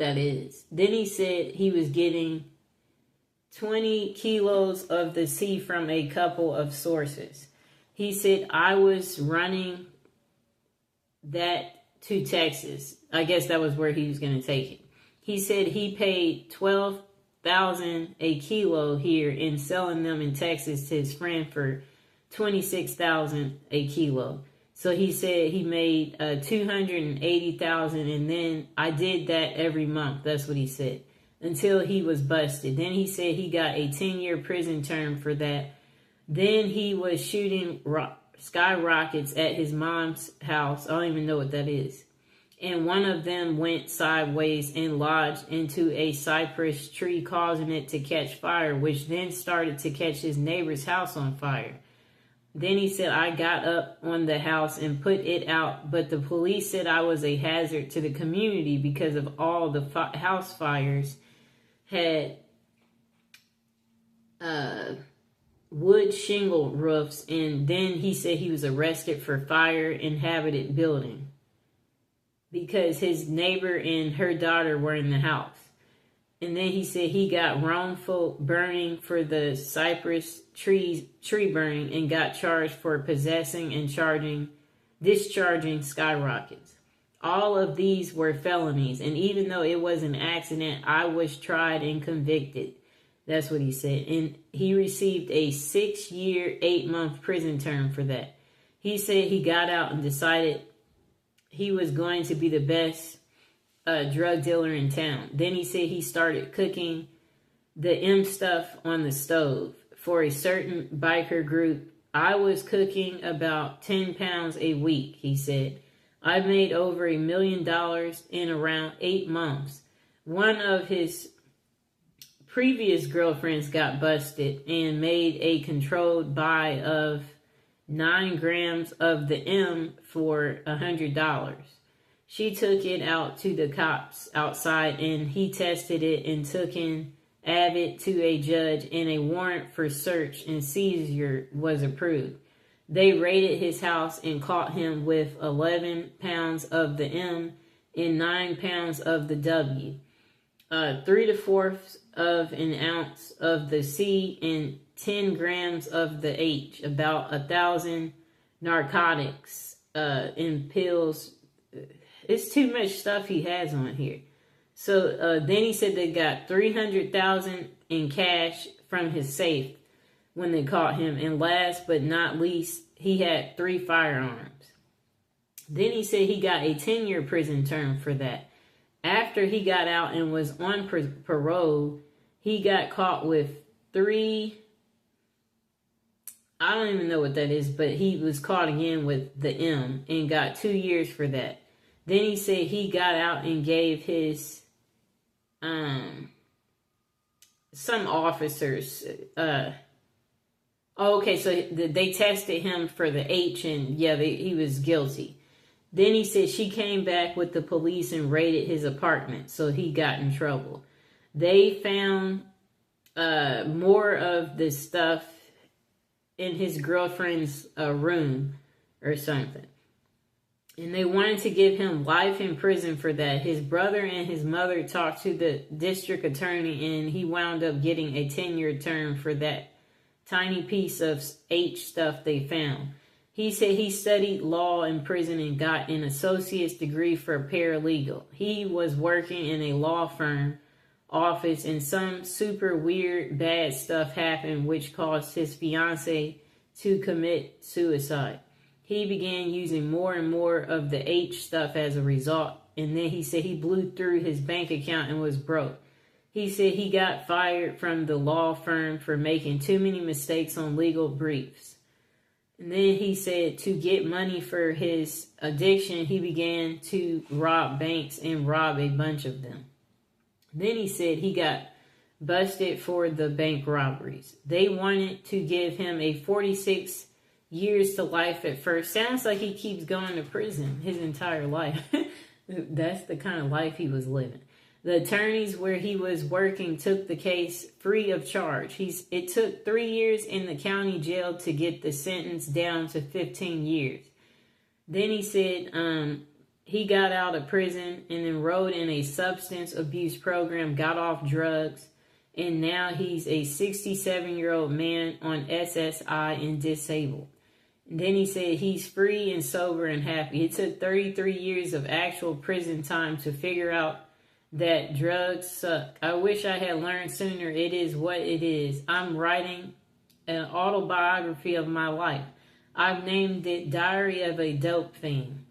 that is. Then he said he was getting 20 kilos of the C from a couple of sources. He said, I was running that to Texas. I guess that was where he was going to take it. He said he paid $12,000 a kilo here and selling them in Texas to his friend for $26,000 a kilo. So he said he made $280,000, and then I did that every month. That's what he said, until he was busted. Then he said he got a 10-year prison term for that. Then he was shooting skyrockets at his mom's house. I don't even know what that is. And one of them went sideways and lodged into a cypress tree, causing it to catch fire, which then started to catch his neighbor's house on fire. Then he said, I got up on the house and put it out, but the police said I was a hazard to the community because of all the house fires had wood shingle roofs. And then he said he was arrested for fire inhabited building because his neighbor and her daughter were in the house. And then he said he got wrongful burning for the cypress tree burning and got charged for possessing and discharging skyrockets. All of these were felonies. And even though it was an accident, I was tried and convicted. That's what he said. And he received a 6-year, 8-month prison term for that. He said he got out and decided he was going to be the best drug dealer in town. Then he said he started cooking the M stuff on the stove for a certain biker group. I was cooking about 10 pounds a week, he said. I made over $1 million in around 8 months. One of his previous girlfriends got busted and made a controlled buy of 9 grams of the M for $100. She took it out to the cops outside, and he tested it and took in Abbott to a judge, and a warrant for search and seizure was approved. They raided his house and caught him with 11 pounds of the M and 9 pounds of the W, 3/4 of an ounce of the C, and 10 grams of the H, about 1,000 narcotics in pills. It's too much stuff he has on here. So then he said they got $300,000 in cash from his safe when they caught him. And last but not least, he had 3 firearms. Then he said he got a 10-year prison term for that. After he got out and was on parole, he got caught with 3... I don't even know what that is, but he was caught again with the M and got 2 years for that. Then he said he got out and gave his, some officers, okay, so they tested him for the H, and yeah, he was guilty. Then he said she came back with the police and raided his apartment, so he got in trouble. They found more of the stuff in his girlfriend's room or something. And they wanted to give him life in prison for that. His brother and his mother talked to the district attorney, and he wound up getting a 10-year term for that tiny piece of H stuff they found. He said he studied law in prison and got an associate's degree for a paralegal. He was working in a law firm office, and some super weird bad stuff happened, which caused his fiance to commit suicide. He began using more and more of the H stuff as a result, and then he said he blew through his bank account and was broke. He said he got fired from the law firm for making too many mistakes on legal briefs. And then he said to get money for his addiction, he began to rob banks and rob a bunch of them. Then he said he got busted for the bank robberies. They wanted to give him a 46 years to life at first. Sounds like he keeps going to prison his entire life. That's the kind of life he was living. The attorneys where he was working took the case free of charge. It took 3 years in the county jail to get the sentence down to 15 years. Then he said he got out of prison and enrolled in a substance abuse program, got off drugs, and now he's a 67-year-old man on SSI and disabled. And then he said he's free and sober and happy. It took 33 years of actual prison time to figure out that drugs suck. I wish I had learned sooner. It is what it is. I'm writing an autobiography of my life. I've named it Diary of a Dope Fiend.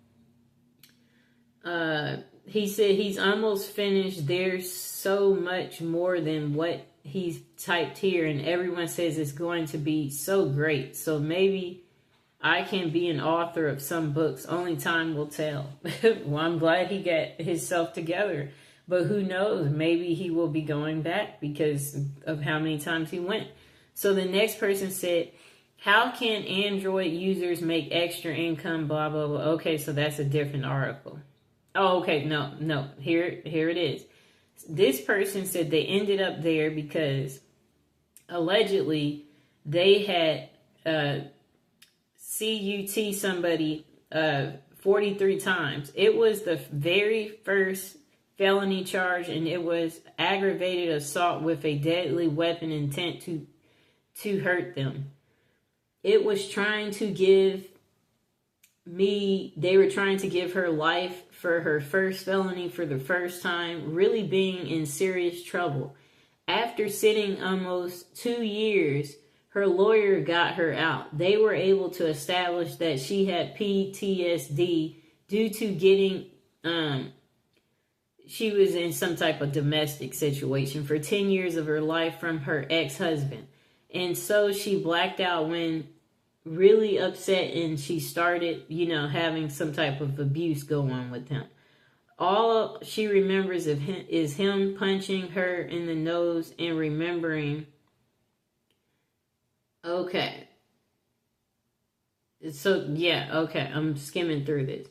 He said he's almost finished. There's so much more than what he's typed here, and everyone says it's going to be so great. So maybe I can be an author of some books. Only time will tell. Well, I'm glad he got himself together. But who knows? Maybe he will be going back because of how many times he went. So the next person said, how can Android users make extra income, blah, blah, blah. Okay, so that's a different article. Oh, okay, no. Here it is. This person said they ended up there because allegedly they had CUT somebody 43 times. It was the very first felony charge, and it was aggravated assault with a deadly weapon intent to hurt them. It was trying to give they were trying to give her life for her first felony for the first time, really being in serious trouble. After sitting almost 2 years, her lawyer got her out. They were able to establish that she had PTSD due to getting, she was in some type of domestic situation for 10 years of her life from her ex-husband. And so she blacked out when really upset, and she started, having some type of abuse go on with him. All she remembers of him is him punching her in the nose and remembering. Okay. So, yeah, okay. I'm skimming through this.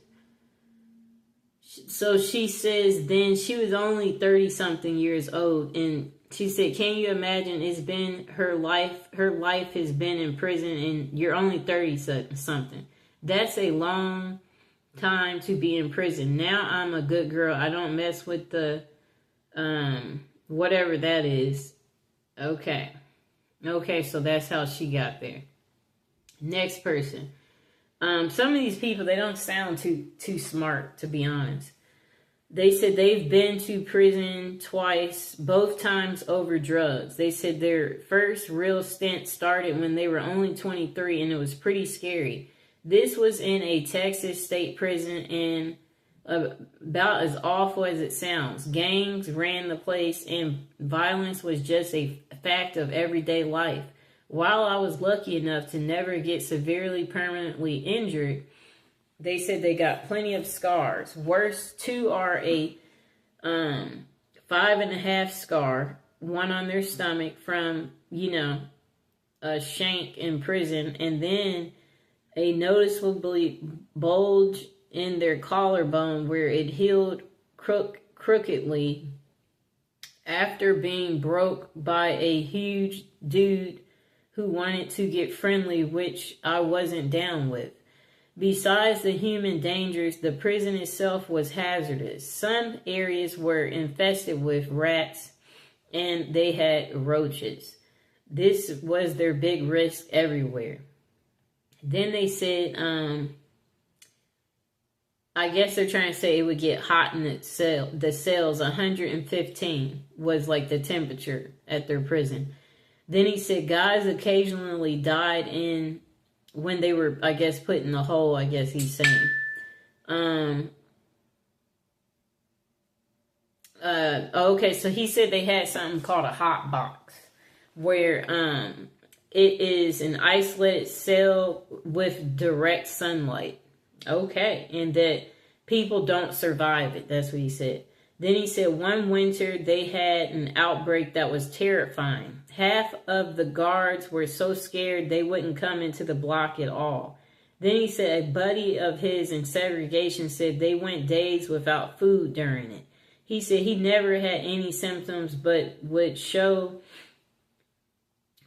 So she says then she was only 30-something years old, and she said, can you imagine, it's been her life has been in prison, and you're only 30-something. That's a long time to be in prison. Now I'm a good girl. I don't mess with the, whatever that is. Okay, so that's how she got there. Next person. Some of these people, they don't sound too smart, to be honest. They said they've been to prison twice, both times over drugs. They said their first real stint started when they were only 23, and it was pretty scary. This was in a Texas state prison, and about as awful as it sounds. Gangs ran the place, and violence was just a fact of everyday life. While I was lucky enough to never get severely permanently injured, they said they got plenty of scars. Worst two are a 5.5 scar, one on their stomach from, a shank in prison, and then a noticeably bulge in their collarbone where it healed crookedly after being broke by a huge dude who wanted to get friendly, which I wasn't down with. Besides the human dangers, the prison itself was hazardous. Some areas were infested with rats, and they had roaches. This was their big risk everywhere. Then they said, I guess they're trying to say it would get hot in the cells. 115 was like the temperature at their prison. Then he said guys occasionally died when they were, I guess, put in the hole, I guess he's saying. Okay, so he said they had something called a hot box, where it is an isolated cell with direct sunlight. Okay, and that people don't survive it. That's what he said. Then he said one winter they had an outbreak that was terrifying. Half of the guards were so scared they wouldn't come into the block at all. Then he said a buddy of his in segregation said they went days without food during it. He said he never had any symptoms but would show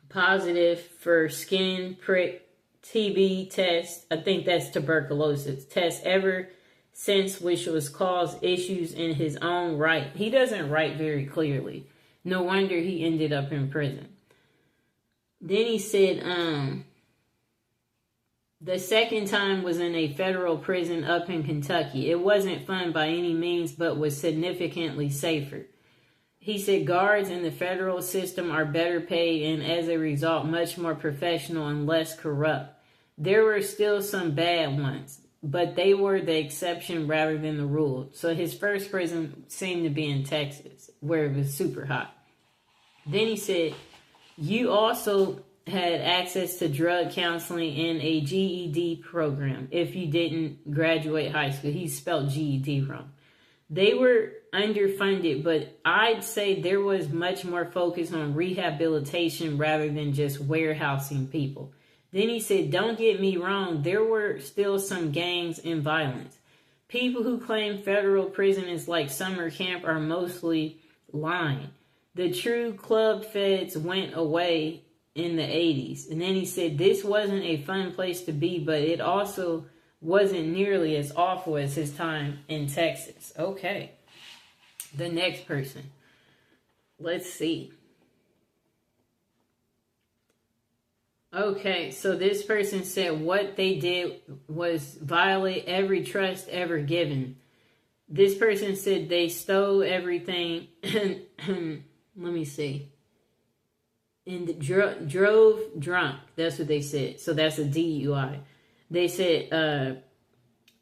positive for skin prick, TB test. I think that's tuberculosis test since which was caused issues in his own right. He doesn't write very clearly. No wonder he ended up in prison. Then he said, the second time was in a federal prison up in Kentucky. It wasn't fun by any means, but was significantly safer. He said guards in the federal system are better paid and as a result much more professional and less corrupt. There were still some bad ones, but they were the exception rather than the rule. So his first prison seemed to be in Texas, where it was super hot. Then he said, you also had access to drug counseling and a GED program if you didn't graduate high school. He spelled GED wrong. They were underfunded, but I'd say there was much more focus on rehabilitation rather than just warehousing people. Then he said, don't get me wrong, there were still some gangs and violence. People who claim federal prison is like summer camp are mostly lying. The true club feds went away in the 80s. And then he said, this wasn't a fun place to be, but it also wasn't nearly as awful as his time in Texas. Okay. The next person. Let's see. Okay, so this person said what they did was violate every trust ever given. This person said they stole everything. Let me see. And drove drunk. That's what they said. So that's a DUI. They said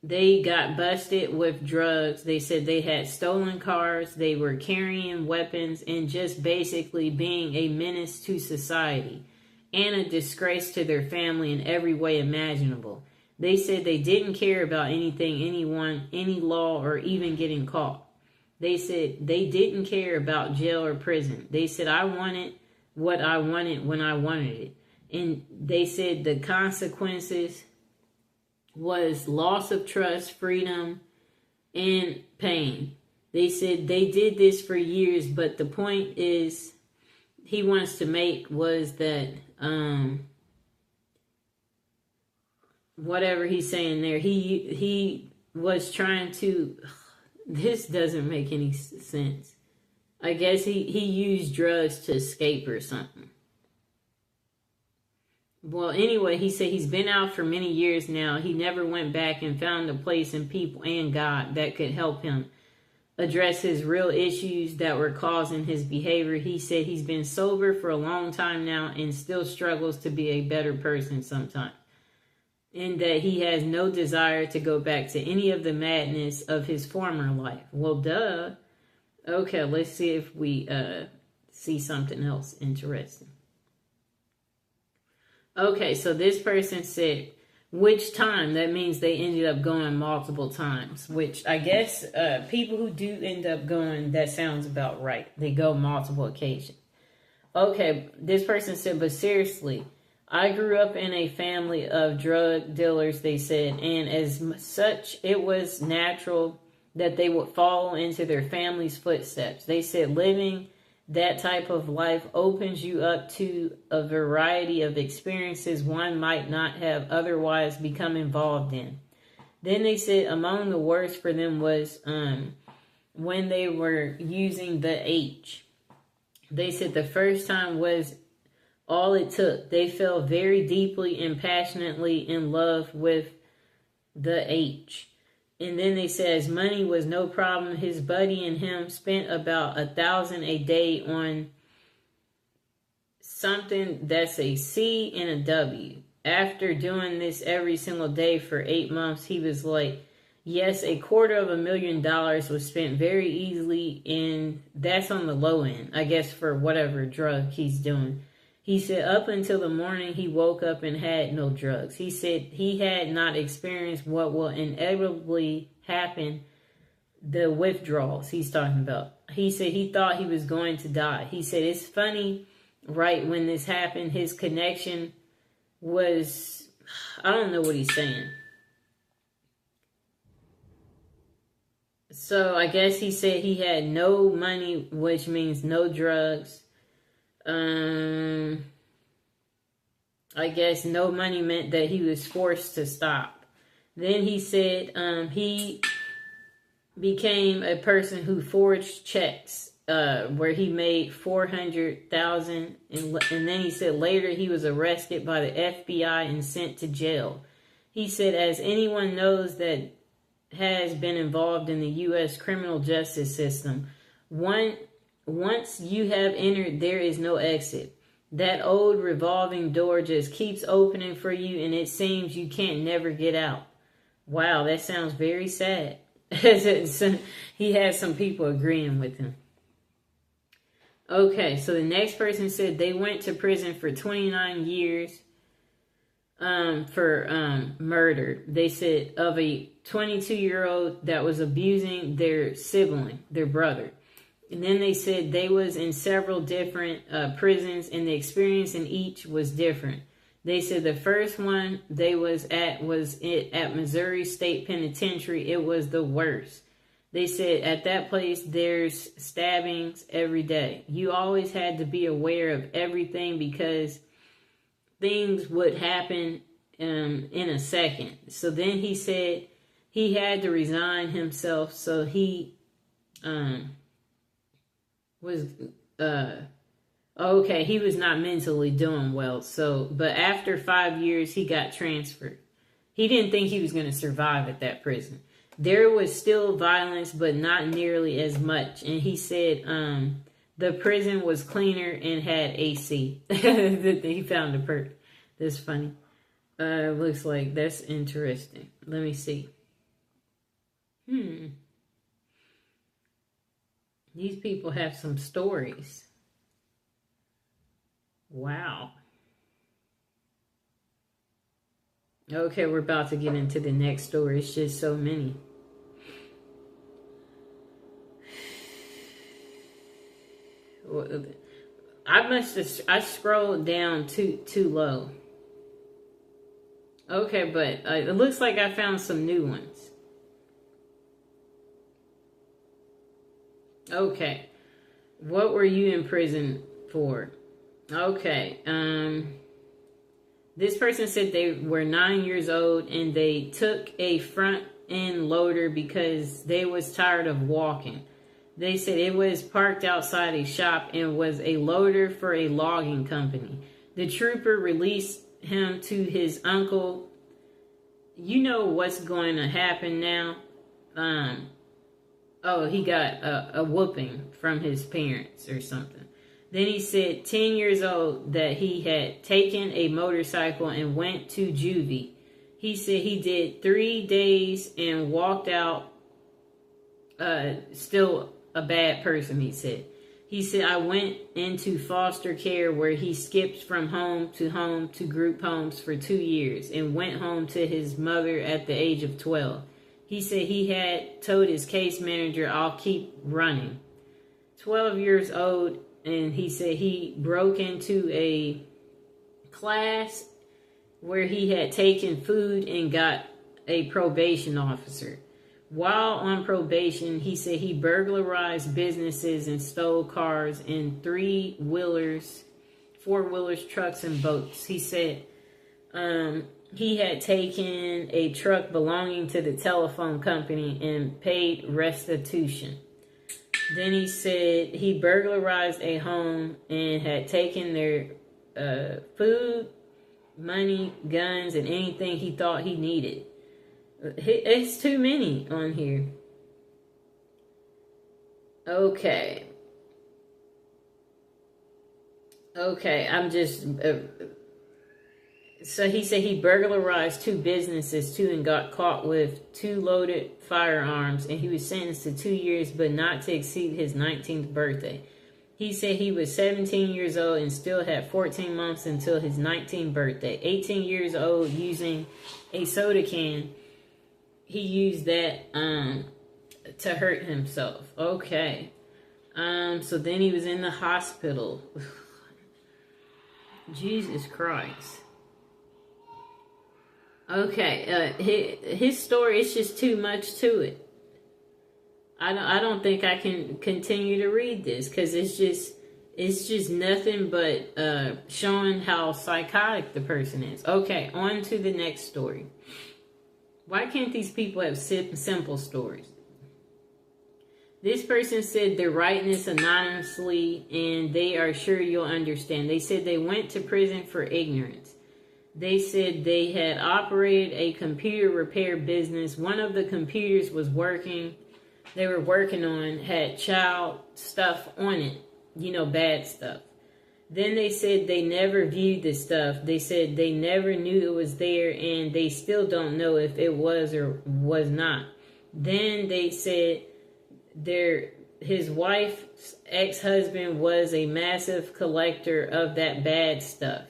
they got busted with drugs. They said they had stolen cars. They were carrying weapons and just basically being a menace to society and a disgrace to their family in every way imaginable. They said they didn't care about anything, anyone, any law, or even getting caught. They said they didn't care about jail or prison. They said, I wanted what I wanted when I wanted it. And they said the consequences was loss of trust, freedom, and pain. They said they did this for years, but the point is he wants to make was that whatever he's saying there, he was trying to, this doesn't make any sense. I guess he used drugs to escape or something. Well, anyway, he said he's been out for many years now. He never went back and found a place in people and God that could help him address his real issues that were causing his behavior. He said he's been sober for a long time now and still struggles to be a better person sometimes. And that he has no desire to go back to any of the madness of his former life. Well, duh. Okay, let's see if we see something else interesting. Okay, so this person said, which time? That means they ended up going multiple times, which I guess people who do end up going, that sounds about right. They go multiple occasions. Okay, this person said, but seriously, I grew up in a family of drug dealers, they said, and as such, it was natural that they would follow into their family's footsteps. They said living that type of life opens you up to a variety of experiences one might not have otherwise become involved in. Then they said among the worst for them was when they were using the H. They said the first time was all it took. They fell very deeply and passionately in love with the H. And then they said as money was no problem, his buddy and him spent about $1,000 a day on something that's a C and a W. After doing this every single day for 8 months, he was like, yes, $250,000 was spent very easily, and that's on the low end, I guess, for whatever drug he's doing. He said up until the morning he woke up and had no drugs. He said he had not experienced what will inevitably happen, the withdrawals he's talking about. He said he thought he was going to die. He said it's funny, right when this happened, his connection was, I don't know what he's saying. So I guess he said he had no money, which means no drugs. I guess no money meant that he was forced to stop. Then he said he became a person who forged checks, where he made 400,000, and then he said later he was arrested by the FBI and sent to jail. He said, as anyone knows that has been involved in the U.S. criminal justice system, once you have entered, there is no exit. That old revolving door just keeps opening for you, and it seems you can't never get out. Wow, that sounds very sad. He has some people agreeing with him. Okay, so the next person said they went to prison for 29 years for murder. They said of a 22-year-old that was abusing their sibling, their brother. And then they said they was in several different prisons, and the experience in each was different. They said the first one they was at Missouri State Penitentiary. It was the worst. They said at that place there's stabbings every day. You always had to be aware of everything because things would happen in a second. So then he said he had to resign himself, so he was okay, he was not mentally doing well. So, but after 5 years, he got transferred. He didn't think he was going to survive at that prison. There was still violence, but not nearly as much. And he said the prison was cleaner and had AC. He found a perk. That's funny. Looks like that's interesting. Let me see. These people have some stories. Wow. Okay, we're about to get into the next story. It's just so many. I scrolled down too low. Okay, but it looks like I found some new ones. Okay. What were you in prison for? Okay. This person said they were 9 years old and they took a front end loader because they was tired of walking. They said it was parked outside a shop and was a loader for a logging company. The trooper released him to his uncle. You know what's going to happen now? He got a whooping from his parents or something. Then he said 10 years old that he had taken a motorcycle and went to juvie. He said he did 3 days and walked out still a bad person, he said. He said, I went into foster care where he skipped from home to group homes for 2 years and went home to his mother at the age of 12. He said he had told his case manager, I'll keep running. 12 years old, and he said he broke into a class where he had taken food and got a probation officer. While on probation, he said he burglarized businesses and stole cars and 3-wheelers, 4-wheelers, trucks, and boats. He said he had taken a truck belonging to the telephone company and paid restitution. Then he said he burglarized a home and had taken their food, money, guns, and anything he thought he needed. It's too many on here. Okay, I'm just... So he said he burglarized 2 businesses too and got caught with 2 loaded firearms, and he was sentenced to 2 years but not to exceed his 19th birthday. He said he was 17 years old and still had 14 months until his 19th birthday. 18 years old, using a soda can. He used that to hurt himself. Okay. So then he was in the hospital. Jesus Christ. Okay, his story is just too much to it. I don't think I can continue to read this because it's just nothing but showing how psychotic the person is. Okay, on to the next story. Why can't these people have simple stories? This person said they're writing this anonymously and they are sure you'll understand. They said they went to prison for ignorance. They said they had operated a computer repair business. One of the computers was working. They were working on had child stuff on it. You know, bad stuff. Then they said they never viewed the stuff. They said they never knew it was there and they still don't know if it was or was not. Then they said his wife's ex-husband was a massive collector of that bad stuff.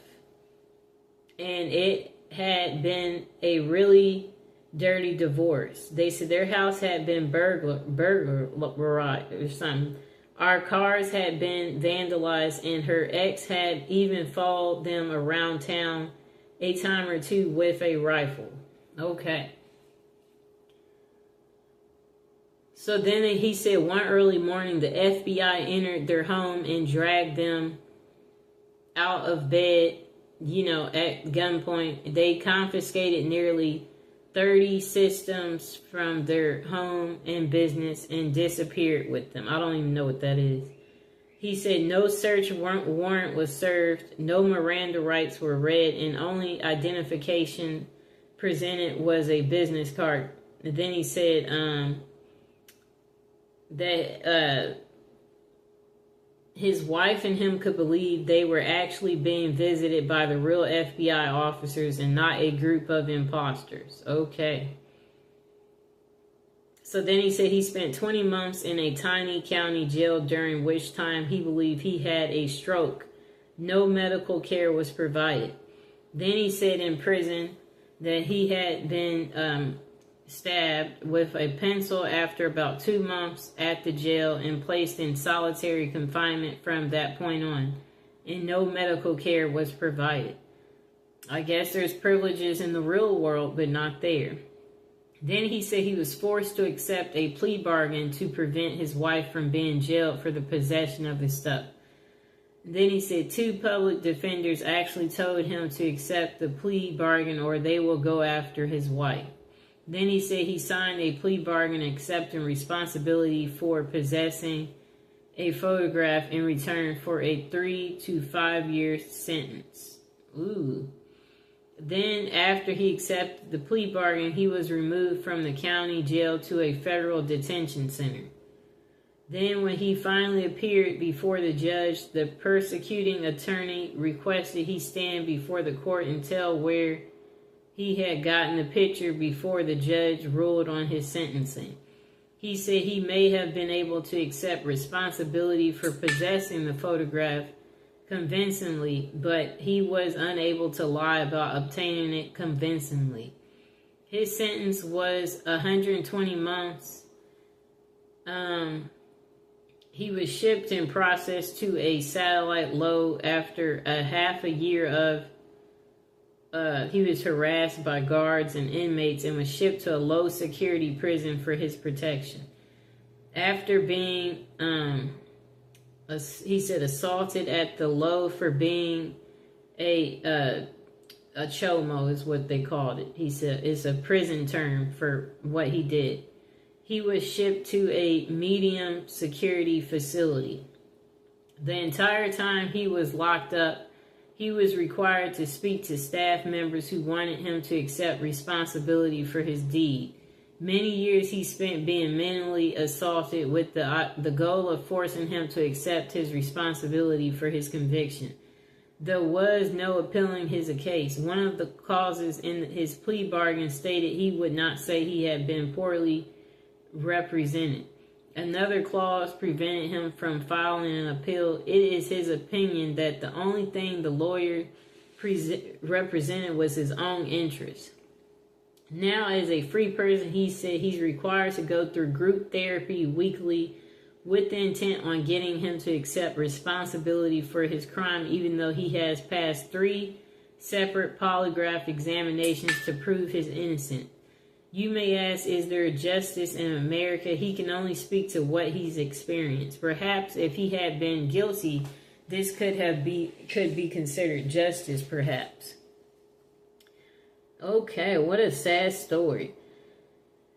And it had been a really dirty divorce. They said their house had been burglarized or something. Our cars had been vandalized and her ex had even followed them around town a time or two with a rifle. Okay. So then he said one early morning the FBI entered their home and dragged them out of bed, you know, at gunpoint. They confiscated nearly 30 systems from their home and business and disappeared with them. I don't even know what that is. He said no search warrant was served, no Miranda rights were read, and only identification presented was a business card. And then he said that his wife and him could believe they were actually being visited by the real FBI officers and not a group of imposters. Okay. So then he said he spent 20 months in a tiny county jail, during which time he believed he had a stroke. No medical care was provided. Then he said in prison that he had been stabbed with a pencil after about 2 months at the jail and placed in solitary confinement from that point on, and no medical care was provided. I guess there's privileges in the real world, but not there. Then he said he was forced to accept a plea bargain to prevent his wife from being jailed for the possession of his stuff. Then he said 2 public defenders actually told him to accept the plea bargain or they will go after his wife. Then he said he signed a plea bargain accepting responsibility for possessing a photograph in return for a 3 to 5 year sentence. Ooh. Then after he accepted the plea bargain, he was removed from the county jail to a federal detention center. Then when he finally appeared before the judge, the prosecuting attorney requested he stand before the court and tell where he had gotten the picture before the judge ruled on his sentencing. He said he may have been able to accept responsibility for possessing the photograph convincingly, but he was unable to lie about obtaining it convincingly. His sentence was 120 months. He was shipped and processed to a satellite load after a half a year of he was harassed by guards and inmates and was shipped to a low security prison for his protection. After being, he said, assaulted at the low for being a chomo is what they called it. He said it's a prison term for what he did. He was shipped to a medium security facility. The entire time he was locked up, he was required to speak to staff members who wanted him to accept responsibility for his deed. Many years he spent being mentally assaulted with the goal of forcing him to accept his responsibility for his conviction. There was no appealing his case. One of the clauses in his plea bargain stated he would not say he had been poorly represented. Another clause prevented him from filing an appeal. It is his opinion that the only thing the lawyer represented was his own interest. Now, as a free person, he said he's required to go through group therapy weekly with the intent on getting him to accept responsibility for his crime, even though he has passed 3 separate polygraph examinations to prove his innocence. You may ask, is there justice in America? He can only speak to what he's experienced. Perhaps if he had been guilty, this could be considered justice, perhaps. Okay, what a sad story.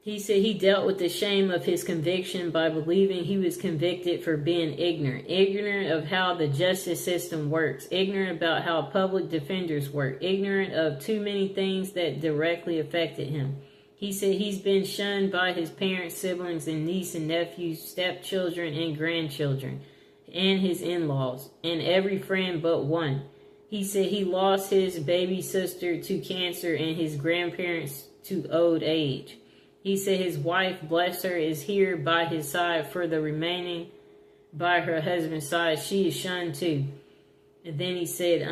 He said he dealt with the shame of his conviction by believing he was convicted for being ignorant of how the justice system works, ignorant about how public defenders work, ignorant of too many things that directly affected him. He said he's been shunned by his parents, siblings, and niece and nephews, stepchildren, and grandchildren, and his in-laws, and every friend but one. He said he lost his baby sister to cancer and his grandparents to old age. He said his wife, bless her, is here by his side for the remaining by her husband's side. She is shunned too. And then he said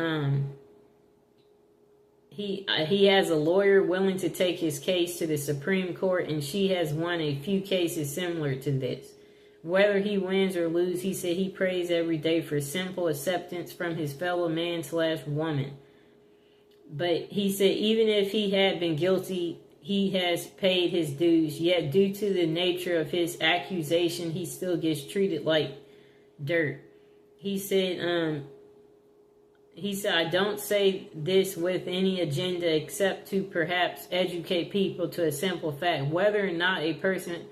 he has a lawyer willing to take his case to the Supreme Court, and she has won a few cases similar to this. Whether he wins or loses, he said he prays every day for simple acceptance from his fellow man/woman. But he said even if he had been guilty, he has paid his dues, yet due to the nature of his accusation, he still gets treated like dirt. He said, I don't say this with any agenda except to perhaps educate people to a simple fact. Whether or not a person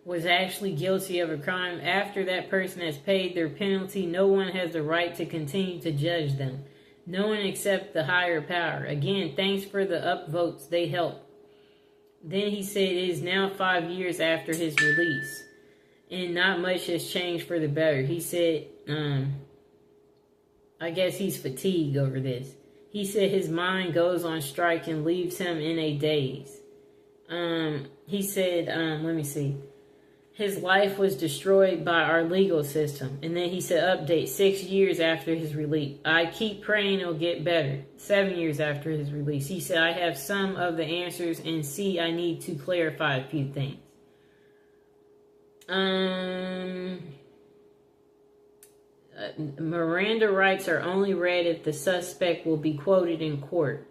was actually guilty of a crime, after that person has paid their penalty, no one has the right to continue to judge them. No one except the higher power. Again, thanks for the upvotes. They help. Then he said it is now 5 years after his release, and not much has changed for the better. He said, I guess he's fatigued over this. He said his mind goes on strike and leaves him in a daze. He said, let me see. His life was destroyed by our legal system. And then he said, update, 6 years after his release. I keep praying it'll get better. 7 years after his release. He said, I have some of the answers and see I need to clarify a few things. Miranda rights are only read if the suspect will be quoted in court.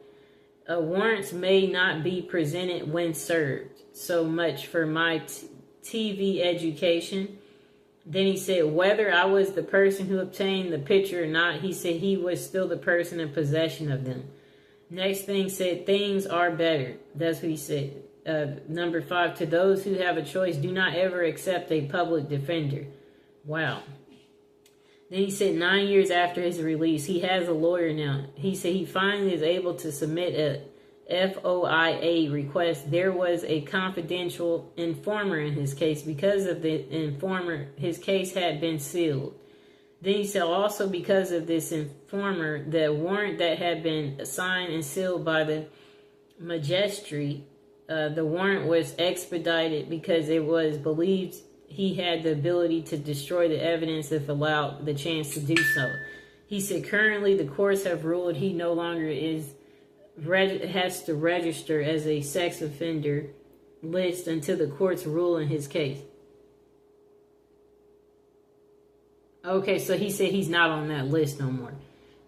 Warrants may not be presented when served. So much for my TV education. Then he said whether I was the person who obtained the picture or not, he said he was still the person in possession of them. Next thing said things are better. That's what he said. Number 5, to those who have a choice, do not ever accept a public defender. Wow. Then he said 9 years after his release, he has a lawyer now. He said he finally is able to submit a FOIA request. There was a confidential informer in his case. Because of the informer, his case had been sealed. Then he said also because of this informer, the warrant that had been signed and sealed by the magistrate, the warrant was expedited because it was believed he had the ability to destroy the evidence if allowed the chance to do so. He said currently the courts have ruled he no longer has to register as a sex offender list until the courts rule in his case. Okay, so he said he's not on that list no more.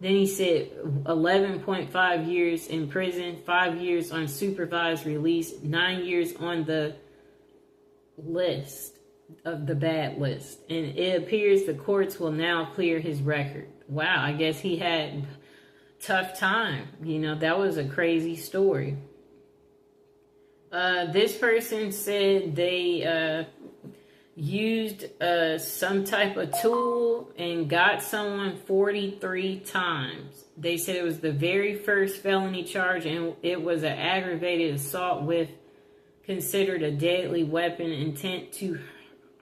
Then he said 11.5 years in prison, 5 years on supervised release, 9 years on the list of the bad list. And it appears the courts will now clear his record. Wow, I guess he had tough time. You know, that was a crazy story. This person said they used some type of tool and got someone 43 times. They said it was the very first felony charge, and it was an aggravated assault with considered a deadly weapon, intent to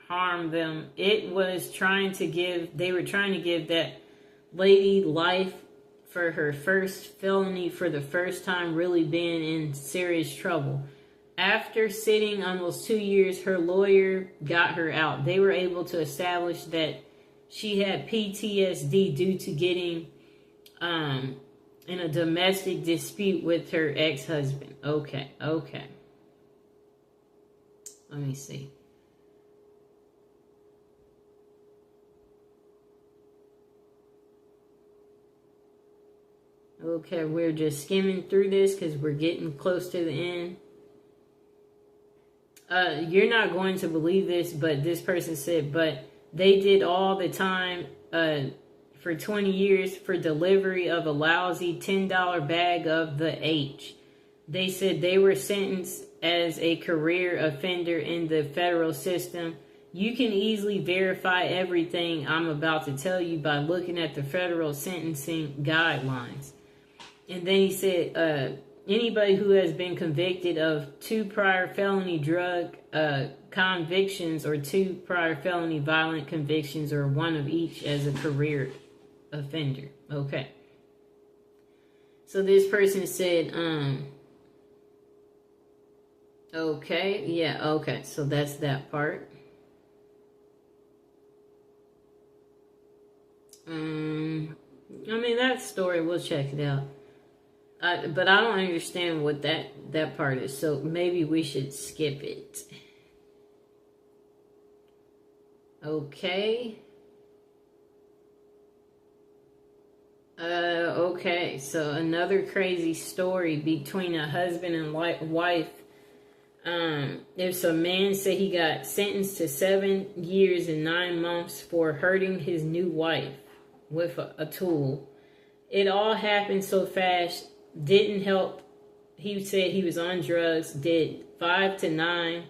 harm them. They were trying to give that lady life for her first felony for the first time, really being in serious trouble. After sitting almost 2 years, her lawyer got her out. They were able to establish that she had PTSD due to getting in a domestic dispute with her ex-husband. Okay. Let me see. Okay, we're just skimming through this because we're getting close to the end. You're not going to believe this, but this person said, but they did all the time for 20 years for delivery of a lousy $10 bag of the H. They said they were sentenced as a career offender in the federal system. You can easily verify everything I'm about to tell you by looking at the federal sentencing guidelines. And then he said, anybody who has been convicted of 2 prior felony drug convictions or 2 prior felony violent convictions or 1 of each as a career offender. Okay. So this person said, okay, yeah, okay. So that's that part. I mean, that story, we'll check it out. But I don't understand what that part is, so maybe we should skip it. Okay. Okay, so another crazy story between a husband and wife. If a man said he got sentenced to 7 years and 9 months for hurting his new wife with a tool. It all happened so fast, didn't help. He said he was on drugs, did 5 to 9.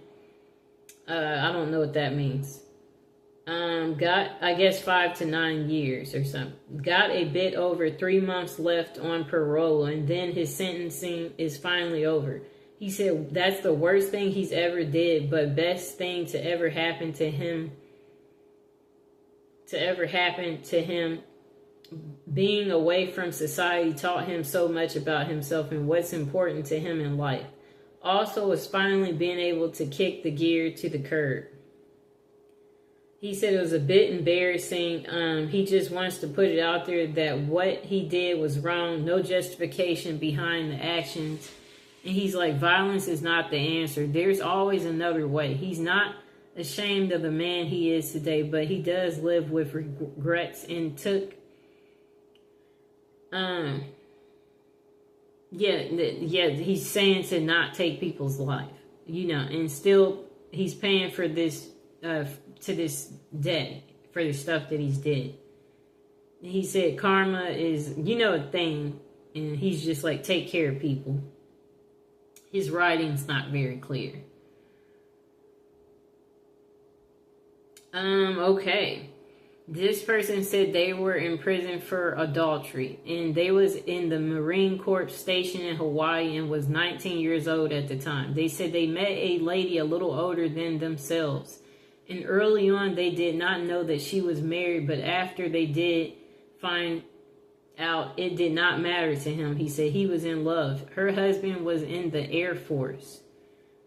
I don't know what that means. Got, I guess, 5 to 9 years or something. Got a bit over 3 months left on parole, and then his sentencing is finally over. He said that's the worst thing he's ever did, but best thing to ever happen to him. Being away from society taught him so much about himself and what's important to him in life. Also was finally being able to kick the gear to the curb. He said it was a bit embarrassing. He just wants to put it out there that what he did was wrong. No justification behind the actions. And he's like, violence is not the answer. There's always another way. He's not ashamed of the man he is today, but he does live with regrets and took... he's saying to not take people's life, and still he's paying for this, to this day, for the stuff that he's did. He said karma is, a thing, and he's just like, take care of people. His writing's not very clear. Okay. This person said they were in prison for adultery, and they was in the Marine Corps station in Hawaii and was 19 years old at the time. They said they met a lady a little older than themselves, and early on they did not know that she was married, but after they did find out, it did not matter to him. He said he was in love. Her husband was in the Air Force,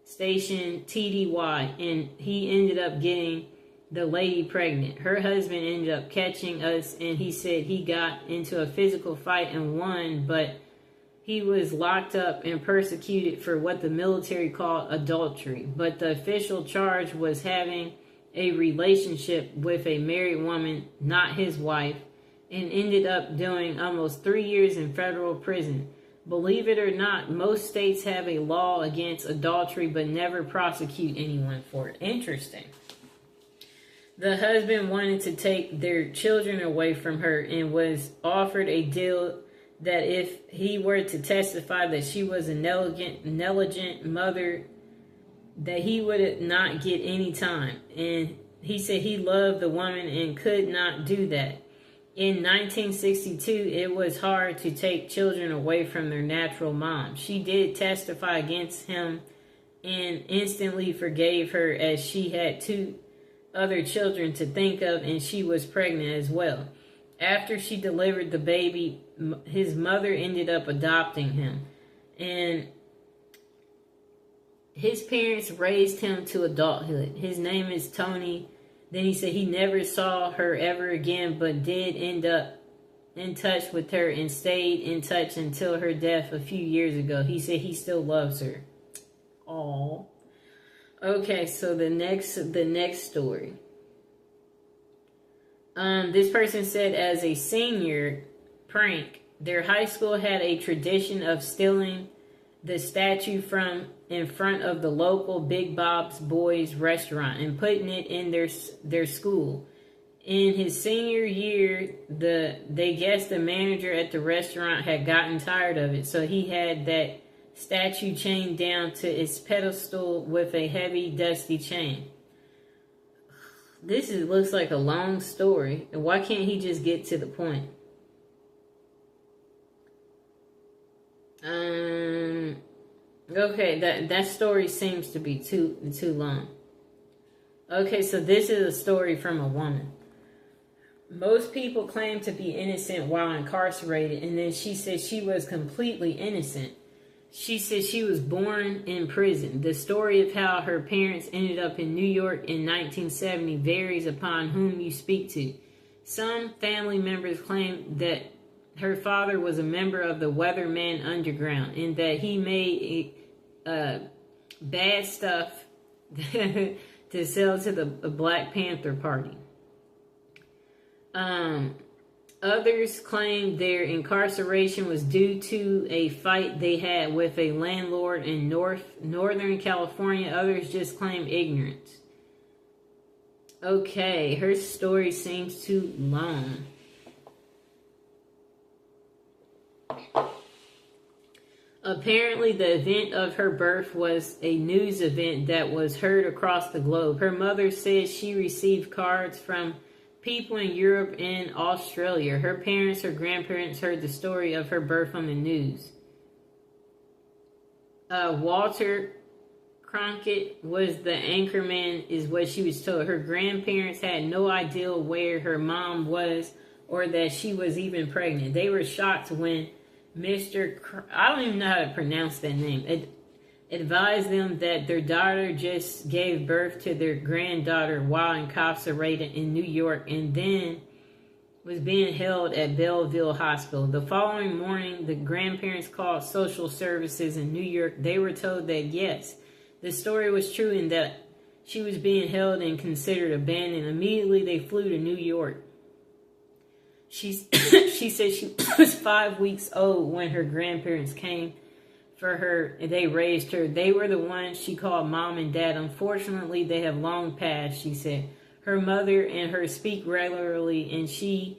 station TDY, and he ended up getting the lady pregnant. Her husband ended up catching us, and he said he got into a physical fight and won, but he was locked up and persecuted for what the military called adultery. But the official charge was having a relationship with a married woman, not his wife, and ended up doing almost 3 years in federal prison. Believe it or not, most states have a law against adultery but never prosecute anyone for it. Interesting. The husband wanted to take their children away from her and was offered a deal that if he were to testify that she was a negligent mother, that he would not get any time. And he said he loved the woman and could not do that. In 1962, it was hard to take children away from their natural mom. She did testify against him and instantly forgave her, as she had 2 other children to think of, and she was pregnant as well. After she delivered the baby, his mother ended up adopting him, and his parents raised him to adulthood. His name is Tony. Then he said he never saw her ever again, but did end up in touch with her and stayed in touch until her death a few years ago. He said he still loves her. Aww. Okay, so the next story. This person said as a senior prank, their high school had a tradition of stealing the statue from in front of the local Big Bob's Boys restaurant and putting it in their school. In his senior year, they guessed the manager at the restaurant had gotten tired of it, so he had that statue chained down to its pedestal with a heavy, dusty chain. Looks like a long story. And why can't he just get to the point? Okay, that story seems to be too long. Okay, so this is a story from a woman. Most people claim to be innocent while incarcerated, and then she said she was completely innocent. She said she was born in prison. The story of how her parents ended up in New York in 1970 varies upon whom you speak to. Some family members claim that her father was a member of the Weatherman Underground and that he made bad stuff to sell to the Black Panther Party. Others claim their incarceration was due to a fight they had with a landlord in Northern California. Others just claim ignorance. Okay, her story seems too long. Apparently, the event of her birth was a news event that was heard across the globe. Her mother said she received cards from people in Europe and Australia. Her parents, her grandparents heard the story of her birth on the news. Walter Cronkite was the anchorman, is what she was told. Her grandparents had no idea where her mom was or that she was even pregnant. They were shocked when I don't even know how to pronounce that name, advised them that their daughter just gave birth to their granddaughter while incarcerated in New York and then was being held at Belleville Hospital. The following morning, the grandparents called social services in New York. They were told that yes, the story was true and that she was being held and considered abandoned. Immediately, they flew to New York. She said she was 5 weeks old when her grandparents came for her. They raised her. They were the ones she called mom and dad. Unfortunately, they have long passed, she said. Her mother and her speak regularly, and she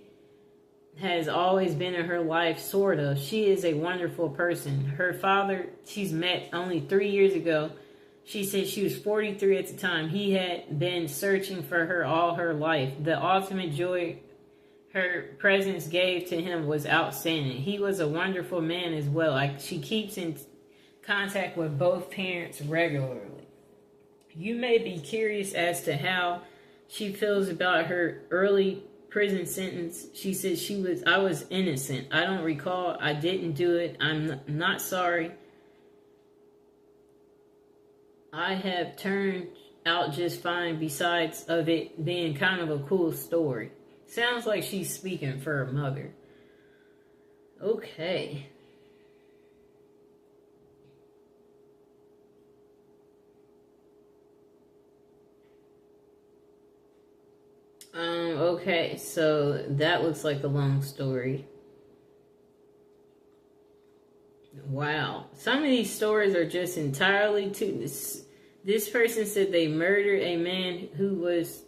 has always been in her life, sort of. She is a wonderful person. Her father, she's met only 3 years ago. She said she was 43 at the time. He had been searching for her all her life. The ultimate joy her presence gave to him was outstanding. He was a wonderful man as well. She keeps in contact with both parents regularly. You may be curious as to how she feels about her early prison sentence. She said I was innocent. I don't recall. I didn't do it. I'm not sorry. I have turned out just fine besides of it being kind of a cool story. Sounds like she's speaking for her mother. Okay. Okay, so that looks like a long story. Wow. Some of these stories are just entirely too... This person said they murdered a man who was...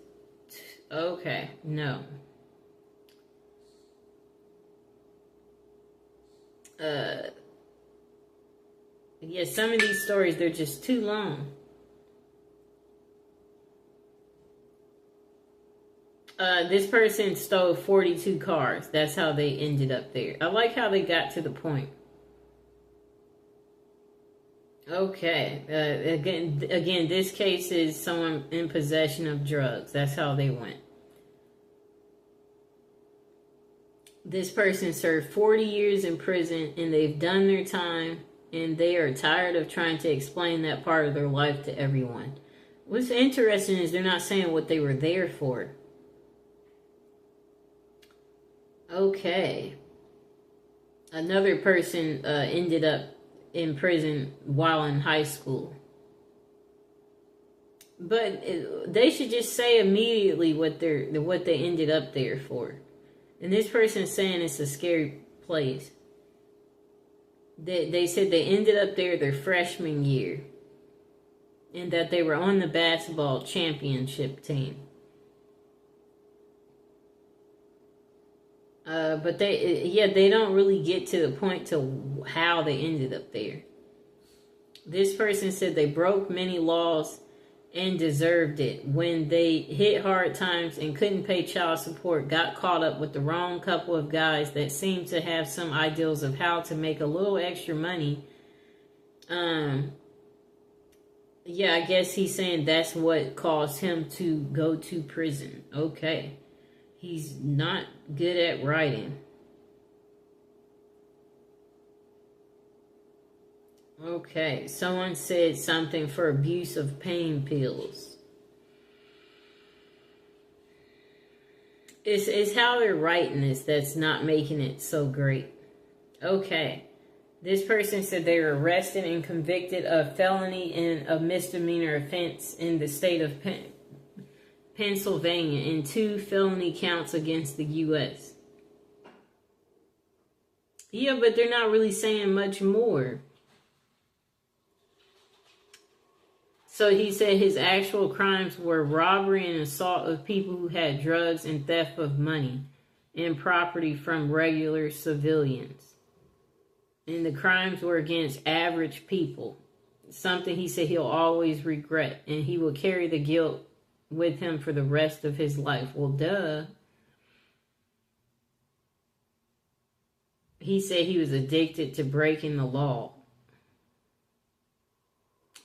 Okay, no. Yeah, some of these stories, they're just too long. This person stole 42 cars. That's how they ended up there. I like how they got to the point. Okay. Again, this case is someone in possession of drugs. That's how they went. This person served 40 years in prison and they've done their time and they are tired of trying to explain that part of their life to everyone. What's interesting is they're not saying what they were there for. Okay. Another person ended up in prison while in high school. But they should just say immediately what they ended up there for. And this person is saying it's a scary place. They said they ended up there their freshman year. And that they were on the basketball championship team. But they don't really get to the point to how they ended up there. This person said they broke many laws and deserved it. When they hit hard times and couldn't pay child support, got caught up with the wrong couple of guys that seemed to have some ideals of how to make a little extra money. Yeah, I guess he's saying that's what caused him to go to prison. Okay. He's not good at writing. Okay, someone said something for abuse of pain pills. It's how they're writing this that's not making it so great. Okay. This person said they were arrested and convicted of felony and a misdemeanor offense in the state of Pennsylvania and 2 felony counts against the U.S. Yeah, but they're not really saying much more. So he said his actual crimes were robbery and assault of people who had drugs and theft of money and property from regular civilians. And the crimes were against average people. Something he said he'll always regret. And he will carry the guilt with him for the rest of his life. Well, duh. He said he was addicted to breaking the law.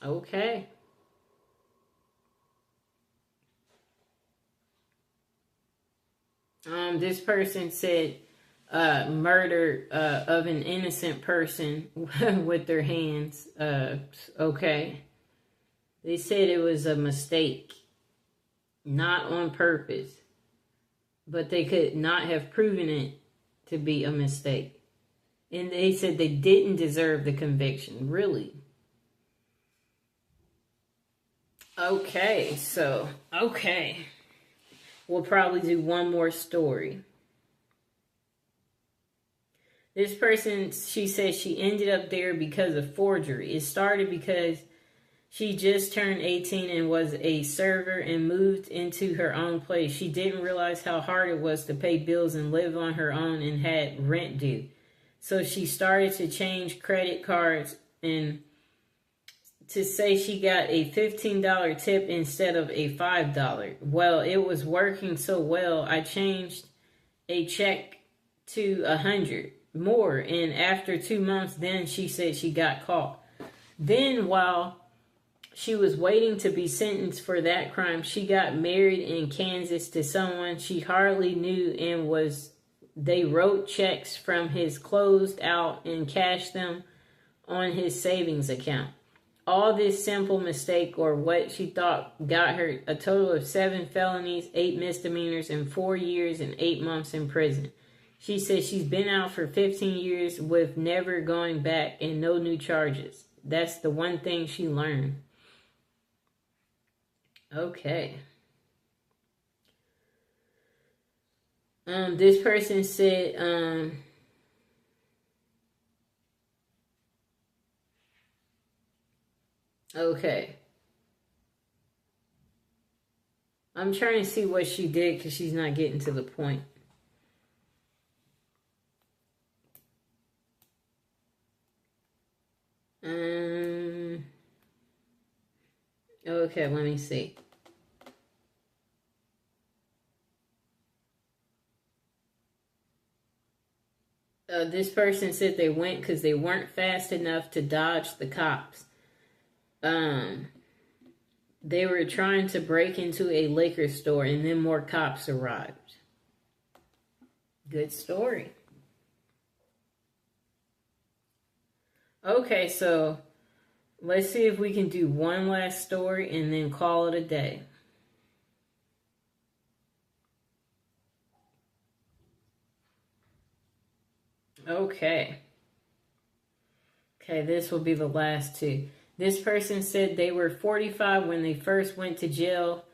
Okay. This person said murder of an innocent person with their hands. Okay. They said it was a mistake. Not on purpose. But they could not have proven it to be a mistake. And they said they didn't deserve the conviction. Really? Okay, so, okay. We'll probably do one more story. This person, she says she ended up there because of forgery. It started because she just turned 18 and was a server and moved into her own place. She didn't realize how hard it was to pay bills and live on her own and had rent due. So she started to change credit cards and to say she got a $15 tip instead of a $5. Well, it was working so well, I changed a check to $100 more. And after 2 months, then she said she got caught. Then while she was waiting to be sentenced for that crime, she got married in Kansas to someone she hardly knew and they wrote checks from his closed out and cashed them on his savings account. All this simple mistake, or what she thought, got her a total of 7 felonies, 8 misdemeanors, and 4 years and 8 months in prison. She says she's been out for 15 years with never going back and no new charges. That's the one thing she learned. Okay. This person said, okay. I'm trying to see what she did because she's not getting to the point. Okay, let me see. This person said they went because they weren't fast enough to dodge the cops. They were trying to break into a liquor store and then more cops arrived. Good story. Okay, so let's see if we can do one last story and then call it a day. Okay, this will be the last two. This person said they were 45 when they first went to jail.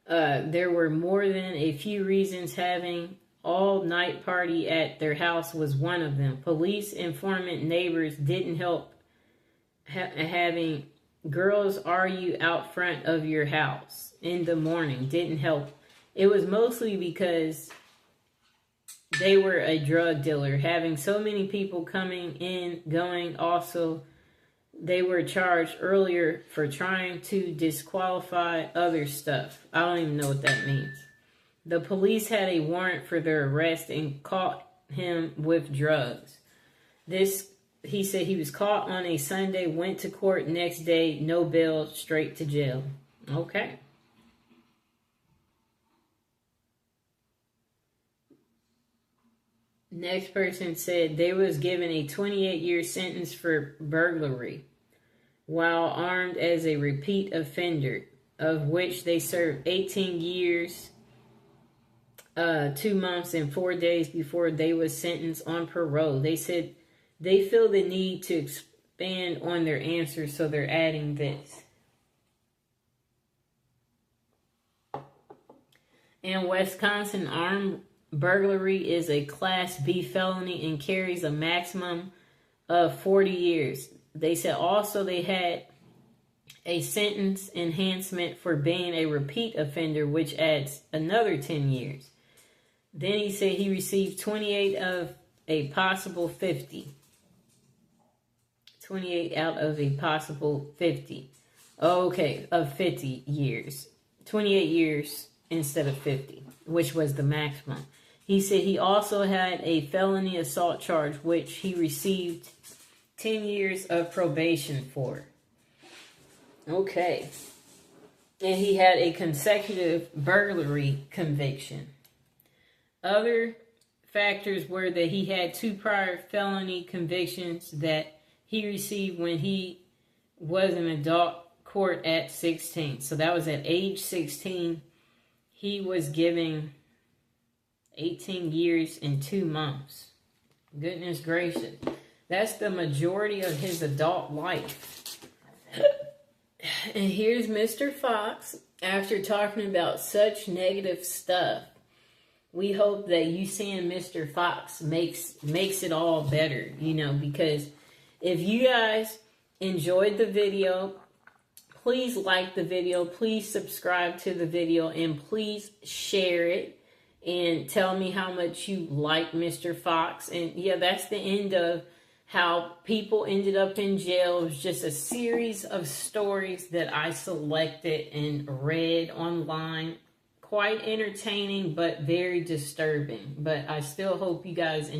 There were more than a few reasons. Having all-night party at their house was one of them. Police informant neighbors didn't help. Having girls argue out front of your house in the morning didn't help. It was mostly because they were a drug dealer. Having so many people coming in, going also They were charged earlier for trying to disqualify other stuff. I don't even know what that means. The police had a warrant for their arrest and caught him with drugs. He said he was caught on a Sunday, went to court next day, no bail, straight to jail. Okay. Next person said they was given a 28-year sentence for burglary while armed as a repeat offender, of which they served 18 years, 2 months, and 4 days before they was sentenced on parole. They said they feel the need to expand on their answers, so they're adding this. In Wisconsin, armed burglary is a Class B felony and carries a maximum of 40 years. They said also they had a sentence enhancement for being a repeat offender, which adds another 10 years. Then he said he received 28 of a possible 50. 28 out of a possible 50. Okay, of 50 years. 28 years instead of 50, which was the maximum. He said he also had a felony assault charge, which he received 10 years of probation for. Okay. And he had a consecutive burglary conviction. Other factors were that he had 2 prior felony convictions that he received when he was in adult court at 16. So that was at age 16. He was given 18 years and 2 months. Goodness gracious. That's the majority of his adult life. And here's Mr. Fox, after talking about such negative stuff. We hope that you seeing Mr. Fox makes it all better, because if you guys enjoyed the video, please like the video, please subscribe to the video, and please share it and tell me how much you like Mr. Fox. And yeah, that's the end of how people ended up in jail. It was just a series of stories that I selected and read online. Quite entertaining, but very disturbing. But I still hope you guys enjoy.